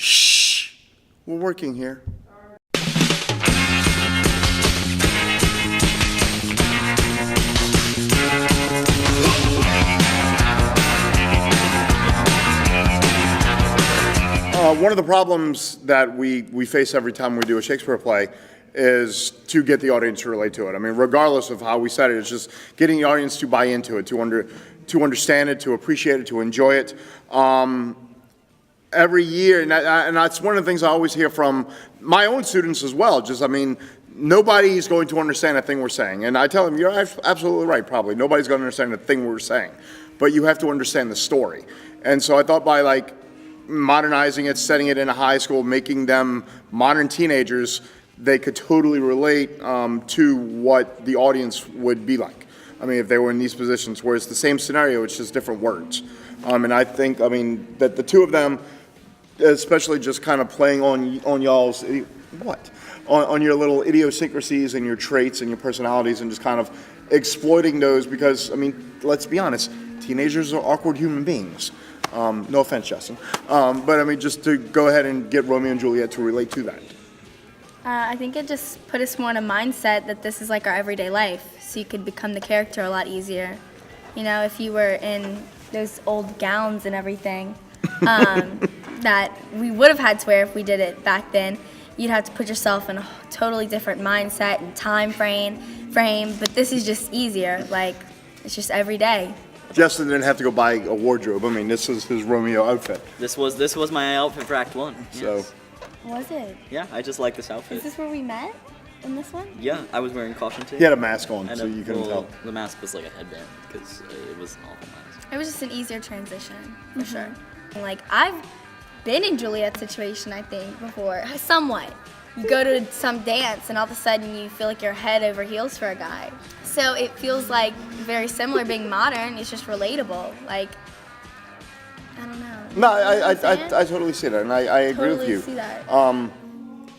Shh, we're working here. One of the problems that we face every time we do a Shakespeare play is to get the audience to relate to it. I mean, regardless of how we said it, it's just getting the audience to buy into it, to understand it, to appreciate it, to enjoy it. Every year, and that's one of the things I always hear from my own students as well. Just, I mean, nobody's going to understand a thing we're saying. And I tell them, you're absolutely right, probably. Nobody's going to understand the thing we're saying. But you have to understand the story. And so I thought by, like, modernizing it, setting it in a high school, making them modern teenagers, they could totally relate to what the audience would be like. I mean, if they were in these positions, where it's the same scenario, it's just different words. And I think, I mean, that the two of them, especially just kind of playing on y'all's, on your little idiosyncrasies and your traits and your personalities, and just kind of exploiting those, because, I mean, let's be honest, teenagers are awkward human beings. No offense, Justin. But I mean, just to go ahead and get Romeo and Juliet to relate to that. I think it just put us more in a mindset that this is like our everyday life, so you could become the character a lot easier. You know, if you were in those old gowns and everything that we would have had to wear if we did it back then, you'd have to put yourself in a totally different mindset and time frame. But this is just easier. Like, it's just every day. Justin didn't have to go buy a wardrobe. I mean, this is his Romeo outfit. This was my outfit for Act 1. So. Yes. Was it? Yeah, I just like this outfit. Is this where we met? In this one? Yeah, I was wearing caution tape. He had a mask on, and so you couldn't tell. The mask was like a headband, because it was an awful mask. It was just an easier transition, for sure. Like, I've been in Juliet's situation, I think, before, somewhat. You go to some dance, and all of a sudden you feel like you're head over heels for a guy. So it feels like very similar being modern. It's just relatable. Like, I don't know. No, I totally see that, and I agree with you. See that.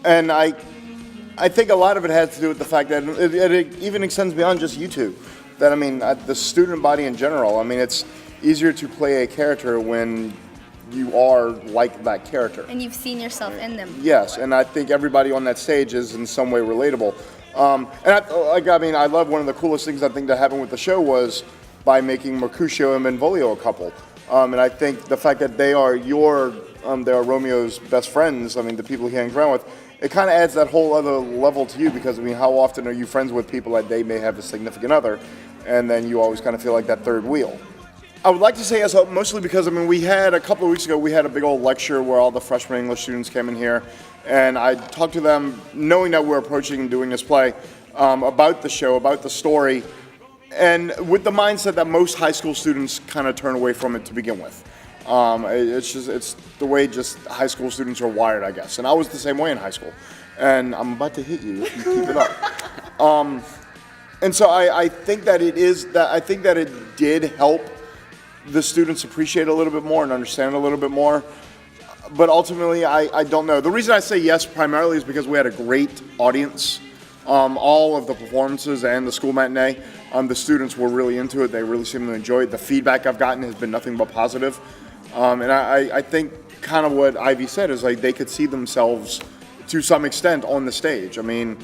And I think a lot of it has to do with the fact that it even extends beyond just you two. That, I mean, the student body in general, I mean, it's easier to play a character when you are like that character. And you've seen yourself in them. Yes, and I think everybody on that stage is in some way relatable. And I love one of the coolest things I think that happened with the show was by making Mercutio and Benvolio a couple. And I think the fact that they are Romeo's best friends, I mean, the people he hangs around with, it kind of adds that whole other level to you, because, I mean, how often are you friends with people that they may have a significant other, and then you always kind of feel like that third wheel. I would like to say yes, mostly because, I mean, we had a couple of weeks ago, we had a big old lecture where all the freshman English students came in here, and I talked to them, knowing that we're approaching and doing this play, about the show, about the story, and with the mindset that most high school students kind of turn away from it to begin with. It's the way just high school students are wired, I guess. And I was the same way in high school. And I'm about to hit you if you keep it up. And so I think that it did help the students appreciate it a little bit more and understand it a little bit more. But ultimately, I don't know. The reason I say yes primarily is because we had a great audience. All of the performances and the school matinee, the students were really into it. They really seemed to enjoy it. The feedback I've gotten has been nothing but positive. And I think kind of what Ivy said is, like, they could see themselves to some extent on the stage. I mean,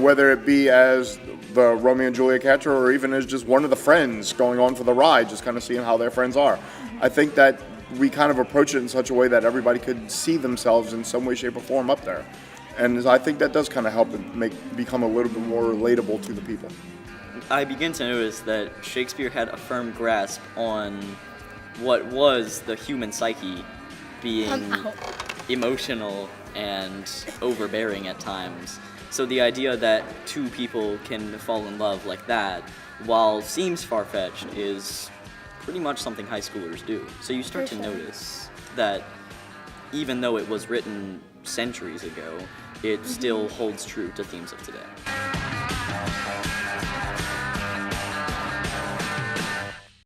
whether it be as the Romeo and Juliet character or even as just one of the friends going on for the ride, just kind of seeing how their friends are. I think that we kind of approach it in such a way that everybody could see themselves in some way, shape, or form up there. And I think that does kind of help it become a little bit more relatable to the people. I begin to notice that Shakespeare had a firm grasp on what was the human psyche, being emotional and overbearing at times. So the idea that two people can fall in love like that, while seems far-fetched, is pretty much something high schoolers do. So you start to notice that even though it was written centuries ago, it still holds true to themes of today.